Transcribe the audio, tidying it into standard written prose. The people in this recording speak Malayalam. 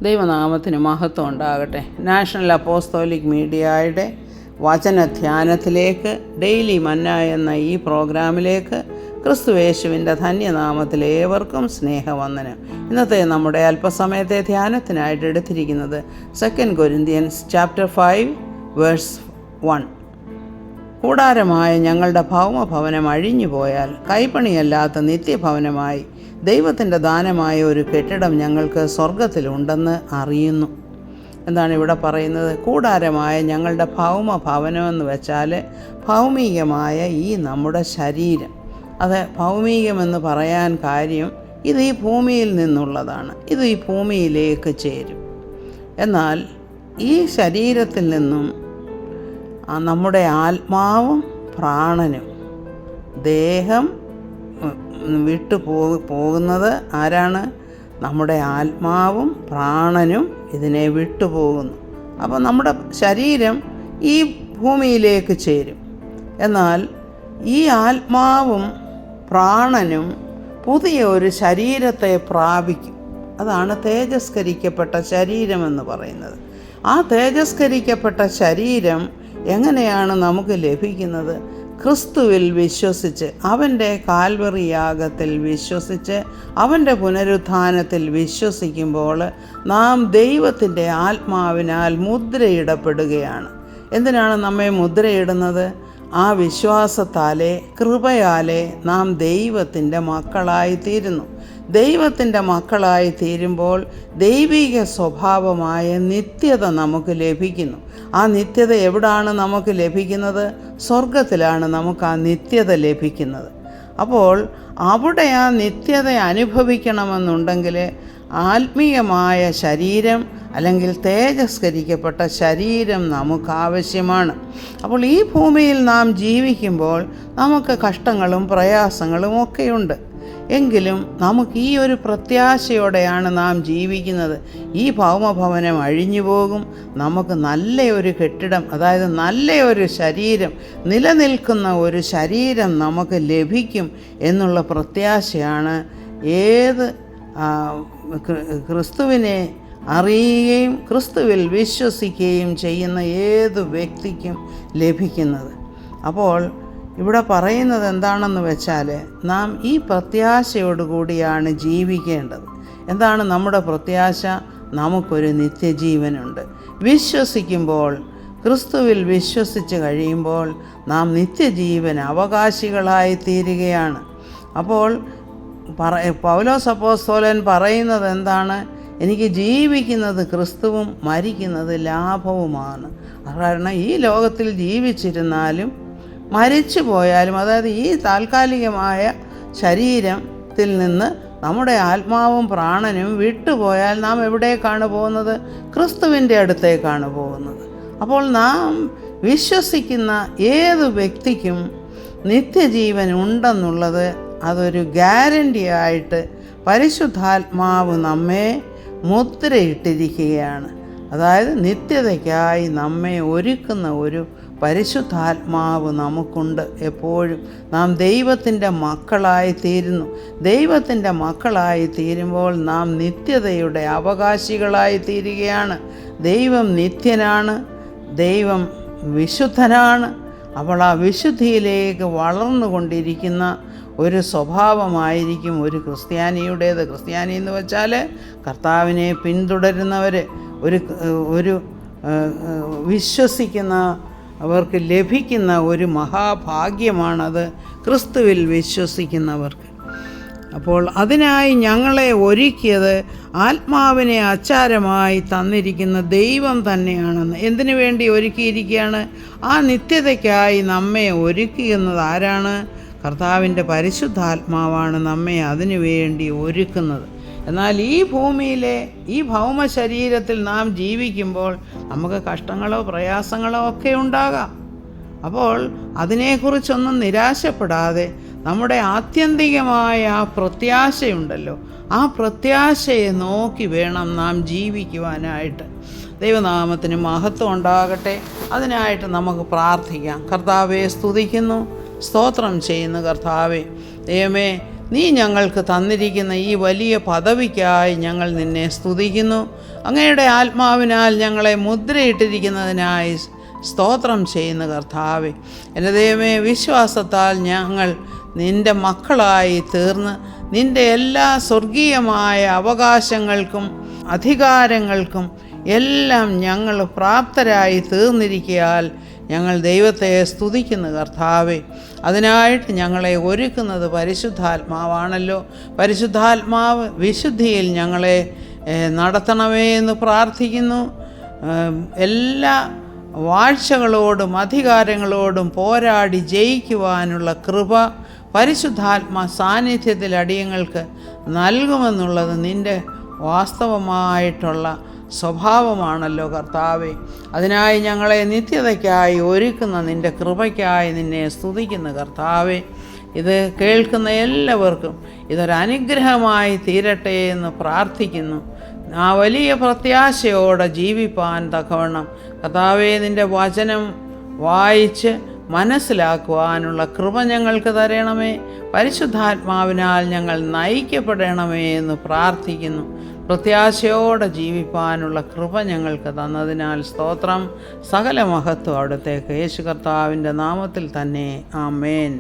ദൈവനാമത്തിന് മഹത്വം ഉണ്ടാകട്ടെ. നാഷണൽ അപ്പോസ്തോലിക് മീഡിയയുടെ വചനധ്യാനത്തിലേക്ക്, ഡെയിലി മന്ന എന്ന ഈ പ്രോഗ്രാമിലേക്ക് ക്രിസ്തുയേശുവിൻ്റെ ധന്യനാമത്തിൽ ഏവർക്കും സ്നേഹവന്ദനം. ഇന്നത്തെ നമ്മുടെ അല്പസമയത്തെ ധ്യാനത്തിനായിട്ട് എടുത്തിരിക്കുന്നത് 2 കൊരിന്ത്യൻസ് ചാപ്റ്റർ 5 വേഴ്സ് 1. കൂടാരമായ ഞങ്ങളുടെ ഭൗമഭവനം അഴിഞ്ഞു പോയാൽ കൈപ്പണിയല്ലാത്ത നിത്യഭവനമായി ദൈവത്തിൻ്റെ ദാനമായ ഒരു കെട്ടിടം ഞങ്ങൾക്ക് സ്വർഗത്തിലുണ്ടെന്ന് അറിയുന്നു. എന്താണ് ഇവിടെ പറയുന്നത്? കൂടാരമായ ഞങ്ങളുടെ ഭൗമഭവനമെന്ന് വെച്ചാൽ ഭൗമികമായ ഈ നമ്മുടെ ശരീരം. അത് ഭൗമികമെന്ന് പറയാൻ കാര്യം, ഇത് ഈ ഭൂമിയിൽ നിന്നുള്ളതാണ്, ഇത് ഈ ഭൂമിയിലേക്ക് ചേരും. എന്നാൽ ഈ ശരീരത്തിൽ നിന്നും നമ്മുടെ ആത്മാവും പ്രാണനും, ദേഹം വിട്ടു പോകുന്നത് ആരാണ്? നമ്മുടെ ആത്മാവും പ്രാണനും ഇതിനെ വിട്ടുപോകുന്നു. അപ്പോൾ നമ്മുടെ ശരീരം ഈ ഭൂമിയിലേക്ക് ചേരും. എന്നാൽ ഈ ആത്മാവും പ്രാണനും പുതിയ ഒരു ശരീരത്തെ പ്രാപിക്കും. അതാണ് തേജസ്കരിക്കപ്പെട്ട ശരീരമെന്ന് പറയുന്നത്. ആ തേജസ്കരിക്കപ്പെട്ട ശരീരം എങ്ങനെയാണ് നമുക്ക് ലഭിക്കുന്നത്? ക്രിസ്തുവിൽ വിശ്വസിച്ച്, അവൻ്റെ കാൽവറി യാഗത്തിൽ വിശ്വസിച്ച്, അവൻ്റെ പുനരുത്ഥാനത്തിൽ വിശ്വസിക്കുമ്പോൾ നാം ദൈവത്തിൻ്റെ ആത്മാവിനാൽ മുദ്രയിടപ്പെടുകയാണ്. എന്തിനാണ് നമ്മെ മുദ്രയിടുന്നത്? ആ വിശ്വാസത്താലെ, കൃപയാലെ നാം ദൈവത്തിൻ്റെ മക്കളായിത്തീരുന്നു. ദൈവത്തിൻ്റെ മക്കളായി തീരുമ്പോൾ ദൈവിക സ്വഭാവമായ നിത്യത നമുക്ക് ലഭിക്കുന്നു. ആ നിത്യത എവിടാണ് നമുക്ക് ലഭിക്കുന്നത്? സ്വർഗത്തിലാണ് നമുക്ക് ആ നിത്യത ലഭിക്കുന്നത്. അപ്പോൾ അവിടെ ആ നിത്യത അനുഭവിക്കണമെന്നുണ്ടെങ്കിൽ ആത്മീയമായ ശരീരം അല്ലെങ്കിൽ തേജസ്കരിക്കപ്പെട്ട ശരീരം നമുക്ക് ആവശ്യമാണ്. അപ്പോൾ ഈ ഭൂമിയിൽ നാം ജീവിക്കുമ്പോൾ നമുക്ക് കഷ്ടങ്ങളും പ്രയാസങ്ങളും ഒക്കെയുണ്ട്. എങ്കിലും നമുക്ക് ഈ ഒരു പ്രത്യാശയോടെയാണ് നാം ജീവിക്കുന്നത്. ഈ ഭൗമഭവനം അഴിഞ്ഞു പോകും, നമുക്ക് നല്ല ഒരു കെട്ടിടം, അതായത് നല്ല ഒരു ശരീരം, നിലനിൽക്കുന്ന ഒരു ശരീരം നമുക്ക് ലഭിക്കും എന്നുള്ള പ്രത്യാശയാണ് ഏത് ക്രിസ്തുവിനെ അറിയുകയും ക്രിസ്തുവിൽ വിശ്വസിക്കുകയും ചെയ്യുന്ന ഏത് വ്യക്തിക്കും ലഭിക്കുന്നത്. അപ്പോൾ ഇവിടെ പറയുന്നത് എന്താണെന്ന് വെച്ചാൽ, നാം ഈ പ്രത്യാശയോടുകൂടിയാണ് ജീവിക്കേണ്ടത്. എന്താണ് നമ്മുടെ പ്രത്യാശ? നമുക്കൊരു നിത്യജീവനുണ്ട്. വിശ്വസിക്കുമ്പോൾ, ക്രിസ്തുവിൽ വിശ്വസിച്ച് കഴിയുമ്പോൾ നാം നിത്യജീവൻ അവകാശികളായി തീരുകയാണ്. അപ്പോൾ പൗലോസ് അപ്പോസ്തലൻ പറയുന്നത് എന്താണ്? എനിക്ക് ജീവിക്കുന്നത് ക്രിസ്തുവും മരിക്കുന്നത് ലാഭവുമാണ്. കാരണം ഈ ലോകത്തിൽ ജീവിച്ചിരുന്നാലും മരിച്ചു പോയാലും, അതായത് ഈ താൽക്കാലികമായ ശരീരത്തിൽ നിന്ന് നമ്മുടെ ആത്മാവും പ്രാണനും വിട്ടുപോയാൽ നാം എവിടേക്കാണ് പോകുന്നത്? ക്രിസ്തുവിൻ്റെ അടുത്തേക്കാണ് പോകുന്നത്. അപ്പോൾ നാം വിശ്വസിക്കുന്ന ഏത് വ്യക്തിക്കും നിത്യജീവൻ ഉണ്ടെന്നുള്ളത് അതൊരു ഗ്യാരണ്ടി ആയിട്ട് പരിശുദ്ധാത്മാവ് നമ്മെ മുദ്രയിട്ടിരിക്കുകയാണ്. അതായത് നിത്യതയ്ക്കായി നമ്മെ ഒരുക്കുന്ന ഒരു പരിശുദ്ധാത്മാവ് നമുക്കുണ്ട്. എപ്പോഴും നാം ദൈവത്തിൻ്റെ മക്കളായി തീരുന്നു. ദൈവത്തിൻ്റെ മക്കളായി തീരുമ്പോൾ നാം നിത്യതയുടെ അവകാശികളായി തീരുകയാണ്. ദൈവം നിത്യനാണ്, ദൈവം വിശുദ്ധനാണ്. അപ്പോൾ ആ വിശുദ്ധിയിലേക്ക് വളർന്നുകൊണ്ടിരിക്കുന്ന ഒരു സ്വഭാവമായിരിക്കും ഒരു ക്രിസ്ത്യാനിയുടേത്. ക്രിസ്ത്യാനി എന്ന് വെച്ചാൽ കർത്താവിനെ പിന്തുടരുന്നവർ, ഒരു വിശ്വസിക്കുന്ന അവർക്ക് ലഭിക്കുന്ന ഒരു മഹാഭാഗ്യമാണത്, ക്രിസ്തുവിൽ വിശ്വസിക്കുന്നവർക്ക്. അപ്പോൾ അതിനായി ഞങ്ങളെ ഒരുക്കിയത് ആത്മാവിനെ ആചാരമായി തന്നിരിക്കുന്ന ദൈവം തന്നെയാണെന്ന്. എന്തിനു വേണ്ടി ഒരുക്കിയിരിക്കുകയാണ്? ആ നിത്യതയ്ക്കായി നമ്മെ ഒരുക്കുന്നത് ആരാണ്? കർത്താവിൻ്റെ പരിശുദ്ധാത്മാവാണ് നമ്മെ അതിനു വേണ്ടി ഒരുക്കുന്നത്. എന്നാൽ ഈ ഭൂമിയിലെ ഈ ഭൗമ ശരീരത്തിൽ നാം ജീവിക്കുമ്പോൾ നമുക്ക് കഷ്ടങ്ങളോ പ്രയാസങ്ങളോ ഒക്കെ ഉണ്ടാകാം. അപ്പോൾ അതിനെക്കുറിച്ചൊന്നും നിരാശപ്പെടാതെ നമ്മുടെ ആത്യന്തികമായ ആ പ്രത്യാശയുണ്ടല്ലോ, ആ പ്രത്യാശയെ നോക്കി വേണം നാം ജീവിക്കുവാനായിട്ട്. ദൈവനാമത്തിന് മഹത്വം ഉണ്ടാകട്ടെ. അതിനായിട്ട് നമുക്ക് പ്രാർത്ഥിക്കാം. കർത്താവെ, സ്തുതിക്കുന്നു, സ്തോത്രം ചെയ്യുന്നു. കർത്താവെ, ദൈവമേ, നീ ഞങ്ങൾക്ക് തന്നിരിക്കുന്ന ഈ വലിയ പദവിക്കായി ഞങ്ങൾ നിന്നെ സ്തുതിക്കുന്നു. അങ്ങയുടെ ആത്മാവിനാൽ ഞങ്ങളെ മുദ്രയിട്ടിരിക്കുന്നതിനായി സ്തോത്രം ചെയ്യുന്ന കർത്താവേ. എൻ്റെ ദൈവമേ, വിശ്വാസത്താൽ ഞങ്ങൾ നിൻ്റെ മക്കളായി തീർന്ന് നിൻ്റെ എല്ലാ സ്വർഗീയമായ അവകാശങ്ങൾക്കും അധികാരങ്ങൾക്കും എല്ലാം ഞങ്ങൾ പ്രാപ്തരായി തീർന്നിരിക്കയാൽ ഞങ്ങൾ ദൈവത്തെ സ്തുതിക്കുന്നു കർത്താവേ. അതിനായിട്ട് ഞങ്ങളെ ഒരുക്കുന്നത് പരിശുദ്ധാത്മാവാണല്ലോ. പരിശുദ്ധാത്മാവ് വിശുദ്ധിയിൽ ഞങ്ങളെ നടത്തണമേ എന്ന് പ്രാർത്ഥിക്കുന്നു. എല്ലാ വാഴ്ചകളോടും അധികാരങ്ങളോടും പോരാടി ജയിക്കുവാനുള്ള കൃപ പരിശുദ്ധാത്മാ സാന്നിധ്യത്തിൽ അടിയങ്ങൾക്ക് നൽകുമെന്നുള്ളത് നിൻ്റെ വാസ്തവമായിട്ടുള്ള സ്വഭാവമാണല്ലോ കർത്താവേ. അതിനായി ഞങ്ങളെ നിത്യതയ്ക്കായി ഒരുക്കുന്ന നിൻ്റെ കൃപയ്ക്കായി നിന്നെ സ്തുതിക്കുന്ന കർത്താവേ. ഇത് കേൾക്കുന്ന എല്ലാവർക്കും ഇതൊരനുഗ്രഹമായി തീരട്ടെ എന്ന് പ്രാർത്ഥിക്കുന്നു. ആ വലിയ പ്രത്യാശയോടെ ജീവിപ്പാൻ തക്കവണ്ണം കർത്താവേ, നിൻ്റെ വചനം വായിച്ച് മനസ്സിലാക്കുവാനുള്ള കൃപ ഞങ്ങൾക്ക് തരണമേ. പരിശുദ്ധാത്മാവിനാൽ ഞങ്ങൾ നയിക്കപ്പെടണമേ എന്ന് പ്രാർത്ഥിക്കുന്നു. പ്രത്യാശയോടെ ജീവിപ്പാനുള്ള കൃപ ഞങ്ങൾക്ക് തന്നതിനാൽ സ്തോത്രം. സകല മഹത്വം അവിടുത്തേക്ക് യേശു കർത്താവിൻ്റെ നാമത്തിൽ തന്നെ. ആമേൻ.